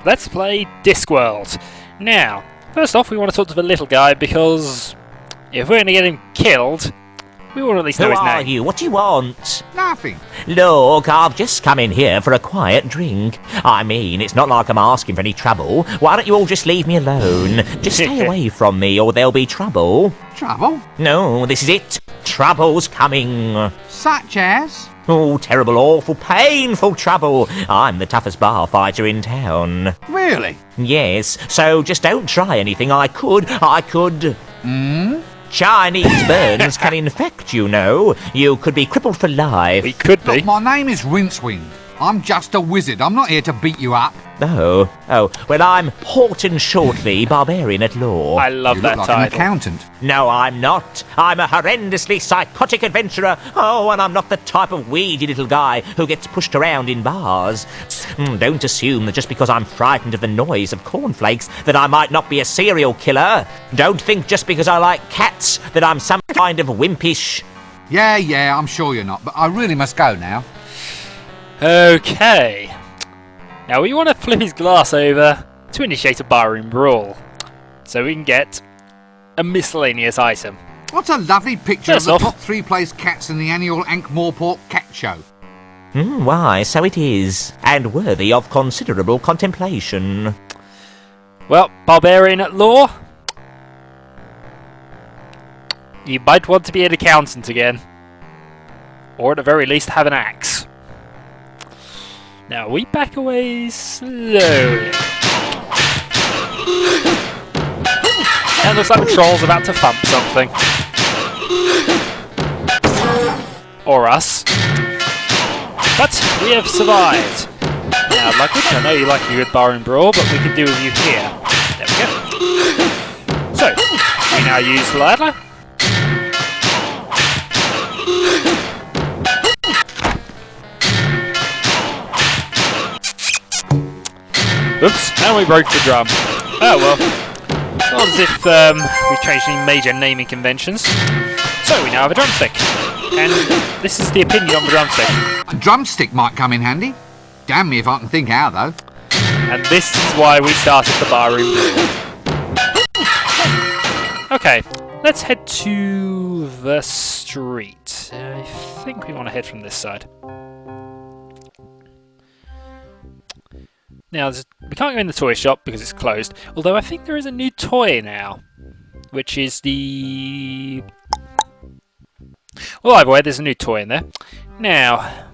let's play Discworld. Now, first off, we want to talk to the little guy because if we're going to get him killed, we want to at least know his name. Who are you? What do you want? Nothing. Look, I've just come in here for a quiet drink. I mean, it's not like I'm asking for any trouble. Why don't you all just leave me alone? Just stay away from me or there'll be trouble. Trouble? No, this is it. Trouble's coming. Such as? Oh, terrible, awful, painful trouble. I'm the toughest bar fighter in town. Really? Yes, so just don't try anything. I could. Chinese burns can infect, you know. You could be crippled for life. We could be. Look, my name is Rincewind. I'm just a wizard. I'm not here to beat you up. Oh, well, I'm Horton Shortley, barbarian at law. I love You that look like an title. accountant. No, I'm not. I'm a horrendously psychotic adventurer. Oh, and I'm not the type of weedy little guy who gets pushed around in bars. Don't assume that just because I'm frightened of the noise of cornflakes that I might not be a serial killer. Don't think just because I like cats that I'm some kind of wimpish... Yeah, I'm sure you're not, but I really must go now. Okay. Now we want to flip his glass over to initiate a barroom brawl, so we can get a miscellaneous item. What a lovely picture First of the off- top 3 placed cats in the annual Ankh-Morpork Cat Show. Why, so it is. And worthy of considerable contemplation. Well, barbarian at law, you might want to be an accountant again, or at the very least have an axe. Now we back away slowly. And looks like the troll's about to thump something. Or us. But we have survived. Now, like which I know you like a good bar and brawl, but we can do with you here. There we go. So, we now use the ladder. Oops, and we broke the drum. Oh well. It's not as if we've changed any major naming conventions. So we now have a drumstick. And this is the opinion on the drumstick. A drumstick might come in handy. Damn me if I can think how, though. And this is why we started the barroom brawl. Okay, let's head to the street. I think we want to head from this side. Now, we can't go in the toy shop because it's closed, although I think there is a new toy now, which is the... Well, either way, there's a new toy in there. Now,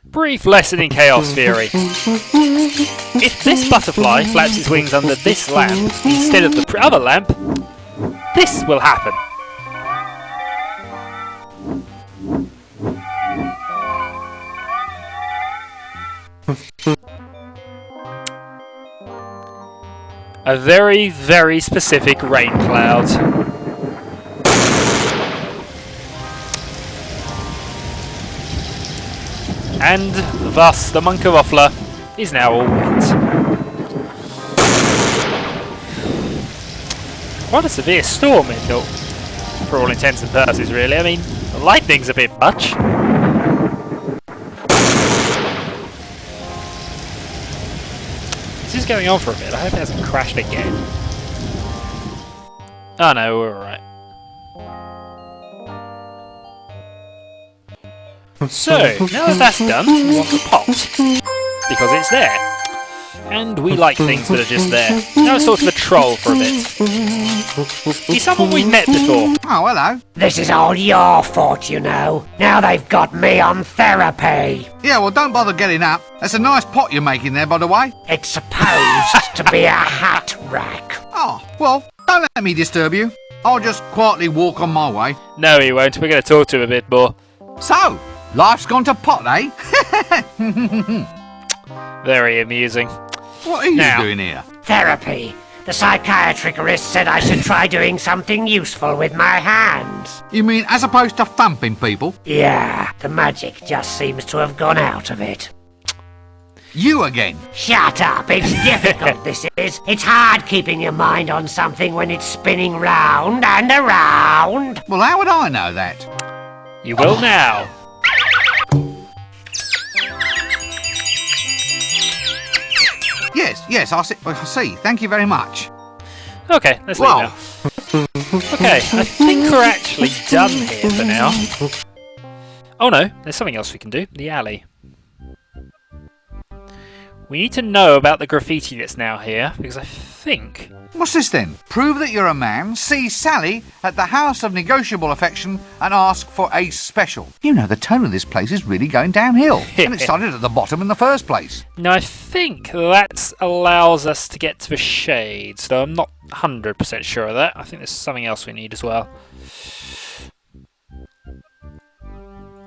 brief lesson in chaos theory. If this butterfly flaps its wings under this lamp instead of the other lamp, this will happen. A very, very specific rain cloud. And thus the Monk of Offler is now all wet. Quite a severe storm, for all intents and purposes, really. I mean, the lightning's a bit much. This is going on for a bit. I hope it hasn't crashed again. Oh no, we're alright. So, now that that's done, we want the pot. Because it's there. And we like things that are just there. Now it's sort of a troll for a bit. He's someone we've met before. Oh, hello. This is all your fault, you know. Now they've got me on therapy. Yeah, well, don't bother getting up. That's a nice pot you're making there, by the way. It's supposed to be a hat rack. Oh, well, don't let me disturb you. I'll just quietly walk on my way. No, he won't. We're going to talk to him a bit more. So, life's gone to pot, eh? Very amusing. What are you Now. doing here? Therapy. The psychiatrist said I should try doing something useful with my hands. You mean as opposed to thumping people? Yeah, the magic just seems to have gone out of it. You again? Shut up, it's difficult, this is. It's hard keeping your mind on something when it's spinning round and around. Well, how would I know that? You will now. Yes, yes, I see. Thank you very much. Okay, let's leave Well. now. Okay, I think we're actually done here for now. Oh no, there's something else we can do. The alley. We need to know about the graffiti that's now here, because I think... What's this then? Prove that you're a man, see Sally at the House of Negotiable Affection and ask for a special. You know, the tone of this place is really going downhill. And it started at the bottom in the first place. Now I think that allows us to get to the shades, though I'm not 100% sure of that. I think there's something else we need as well.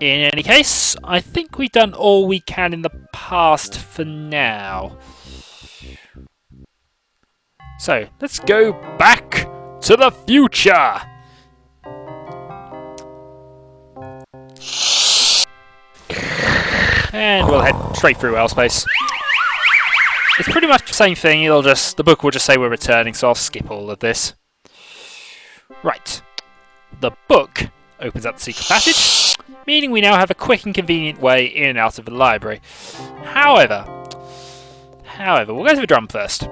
In any case, I think we've done all we can in the past for now. So, let's go back to the future! And we'll head straight through L-Space. It's pretty much the same thing, the book will just say we're returning, so I'll skip all of this. Right. The book opens up the secret passage, meaning we now have a quick and convenient way in and out of the library. However, we'll go to the drum first.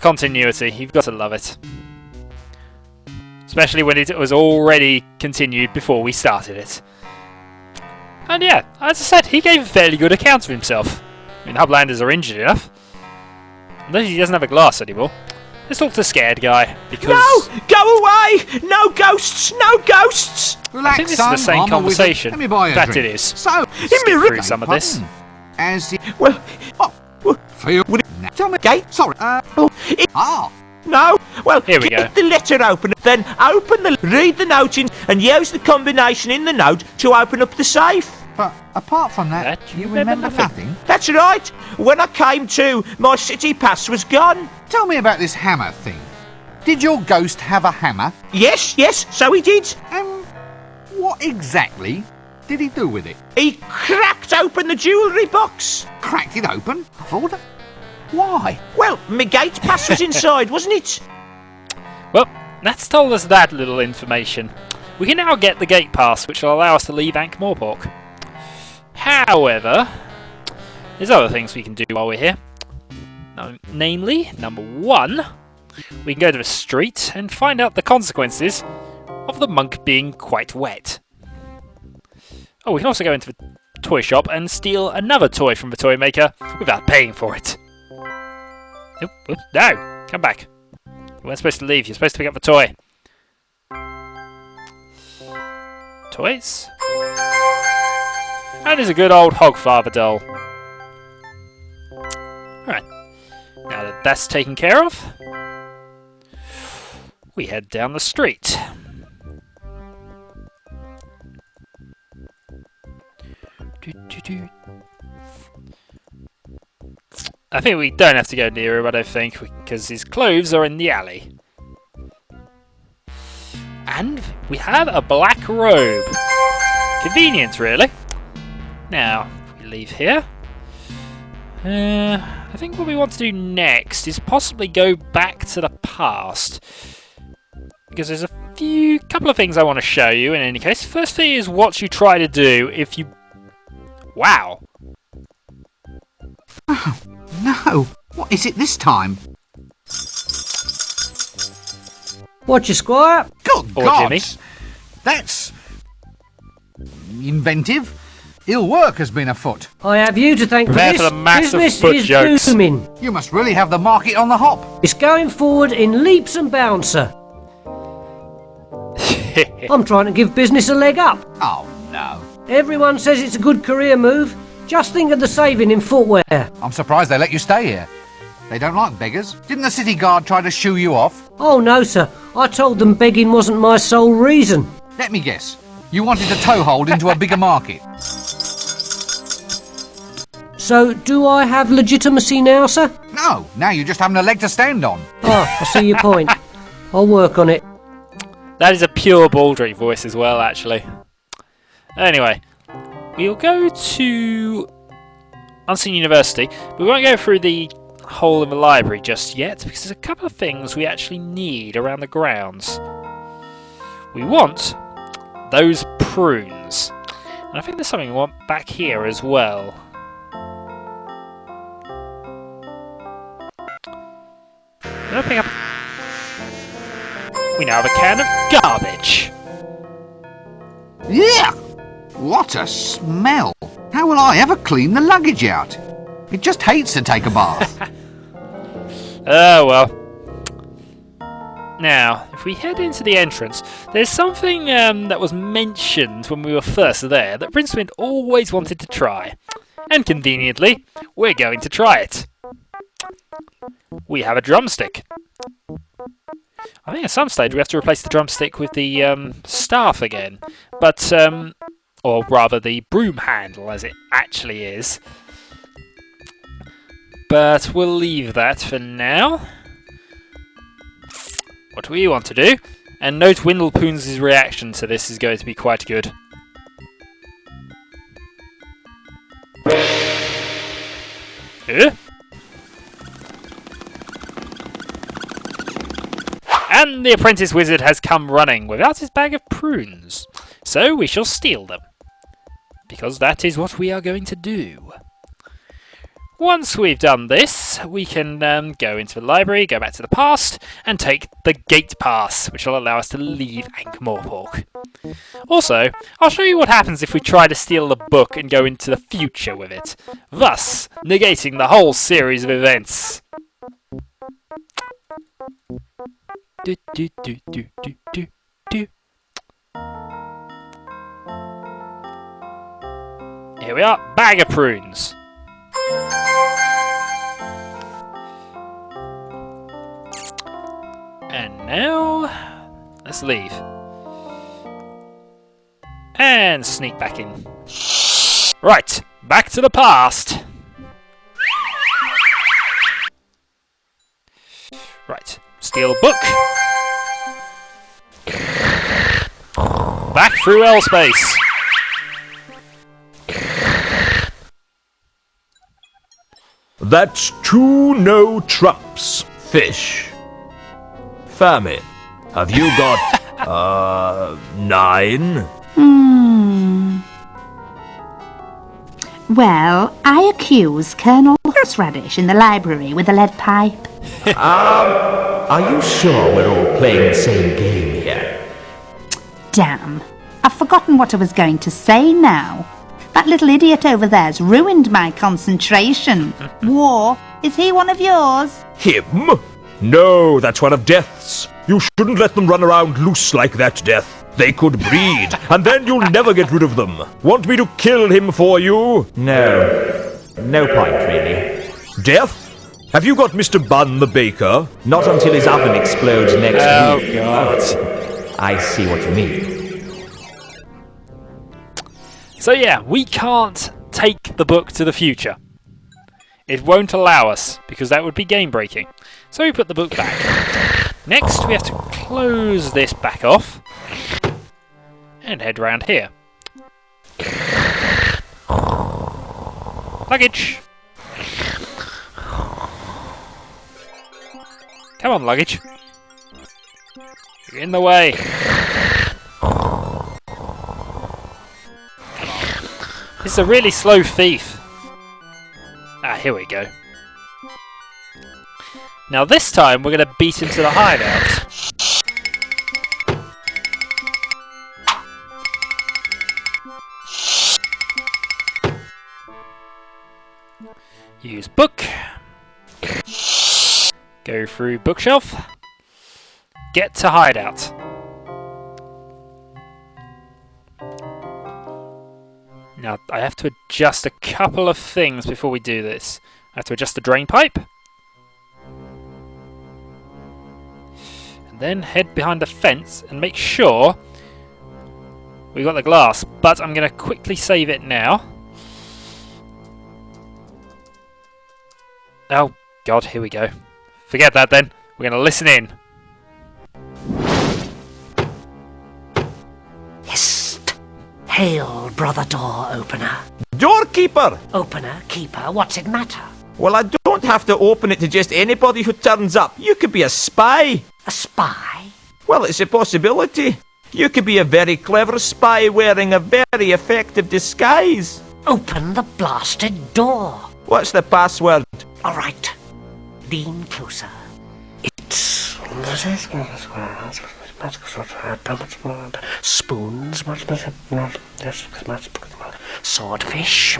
Continuity. You've got to love it. Especially when it was already continued before we started it. And yeah, as I said, he gave a fairly good account of himself. I mean, Hublanders are injured enough. Unless he doesn't have a glass anymore. Let's talk to the scared guy, because... No! Go away! No ghosts! No ghosts! Relax, I think this son. is the same I'm a conversation. wizard. Let me buy you a That drink. it is. So, Skip through some of this. As the... Well, Feel... Tell me... okay, Sorry. oh, no. Well, Here we get go. the letter open, then read the note in, and use the combination in the note to open up the safe. But apart from that, That you you remember remember nothing? That's right. When I came to, my city pass was gone. Tell me about this hammer thing. Did your ghost have a hammer? Yes, so he did. And what exactly did he do with it? He cracked open the jewellery box. Cracked it open? I thought... Why? Well, my gate pass was inside, wasn't it? Well, that's told us that little information. We can now get the gate pass, which will allow us to leave Ankh-Morpork. However, there's other things we can do while we're here. Namely, number one, we can go to the street and find out the consequences of the monk being quite wet. Oh, we can also go into the toy shop and steal another toy from the toy maker without paying for it. Oops, no! Come back. You weren't supposed to leave, you're supposed to pick up the toy. Toys. And there's a good old Hogfather doll. Alright. Now that that's taken care of, we head down the street. I think we don't have to go near him, I don't think, because his clothes are in the alley. And we have a black robe. Convenient, really. Now, if we leave here. I think what we want to do next is possibly go back to the past. Because there's a couple of things I want to show you in any case. First thing is what you try to do if you... Wow. Oh, no. What is it this time? Watch your squire. Good Or God! Jimmy. That's... inventive. Ill work has been afoot. I have you to thank for Prepare this. for the massive Business foot is jokes. booming. You must really have the market on the hop. It's going forward in leaps and bounds, sir. I'm trying to give business a leg up. Oh, no. Everyone says it's a good career move. Just think of the saving in footwear. I'm surprised they let you stay here. They don't like beggars. Didn't the city guard try to shoo you off? Oh no, sir. I told them begging wasn't my sole reason. Let me guess. You wanted a toehold into a bigger market. So, do I have legitimacy now, sir? No, now you just haven't a leg to stand on. Ah, I see your point. I'll work on it. That is a pure Baldric voice as well, actually. Anyway, we'll go to Unseen University. We won't go through the hole in the library just yet, because there's a couple of things we actually need around the grounds. We want those prunes. And I think there's something we want back here as well. Did I pick up? We now have a can of garbage. Yeah! What a smell! How will I ever clean the luggage out? It just hates to take a bath. Oh well. Now, if we head into the entrance, there's something that was mentioned when we were first there that Prince Wind always wanted to try. And conveniently, we're going to try it. We have a drumstick. I think at some stage we have to replace the drumstick with the staff again. But, or rather the broom handle as it actually is. But we'll leave that for now. What we want to do, and note Windlepoons' reaction to this is going to be quite good. And the apprentice wizard has come running without his bag of prunes, so we shall steal them, because that is what we are going to do. Once we've done this, we can go into the library, go back to the past, and take the gate pass, which will allow us to leave Ankh-Morpork. Also, I'll show you what happens if we try to steal the book and go into the future with it, thus negating the whole series of events. Do, do, do, do, do, do, do. Here we are, bag of prunes. And now, let's leave. And sneak back in. Right, back to the past. Right, steal a book. Back through L-space. That's 2 no traps. Fish. Famine. Have you got, 9? Well, I accuse Colonel Horseradish in the library with a lead pipe. Are you sure we're all playing the same game here? Damn. I've forgotten what I was going to say now. That little idiot over there's ruined my concentration. War, is he one of yours? Him? No, that's one of Death's. You shouldn't let them run around loose like that, Death. They could breed, and then you'll never get rid of them. Want me to kill him for you? No. No point, really. Death? Have you got Mr. Bun the baker? Not until his oven explodes next week. God. I see what you mean. So yeah, we can't take the book to the future. It won't allow us, because that would be game breaking. So we put the book back. Next, we have to close this back off and head round here. Luggage! Come on, luggage. You're in the way. This is a really slow thief. Ah, here we go. Now this time we're going to beat him to the hideout. Use book. Go through bookshelf. Get to hideout. Now, I have to adjust a couple of things before we do this. I have to adjust the drain pipe. And then head behind the fence and make sure we got the glass. But I'm going to quickly save it now. Oh, God, here we go. Forget that then. We're going to listen in. Hist! Hail, brother door opener. Doorkeeper! Opener, keeper, what's it matter? Well, I don't have to open it to just anybody who turns up. You could be a spy. A spy? Well, it's a possibility. You could be a very clever spy wearing a very effective disguise. Open the blasted door. What's the password? All right. Lean closer. It Spoons. Swordfish.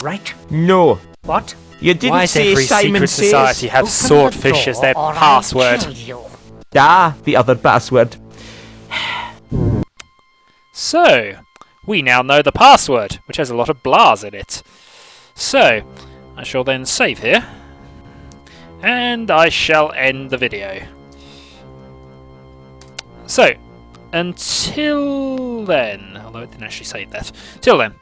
Right? No. What? You didn't Why does say every Simon secret society have Open swordfish the as their door or I'll password? kill you. The other password. So, we now know the password, which has a lot of blahs in it. So, I shall then save here, and I shall end the video. So, until then, although it didn't actually save that, till then,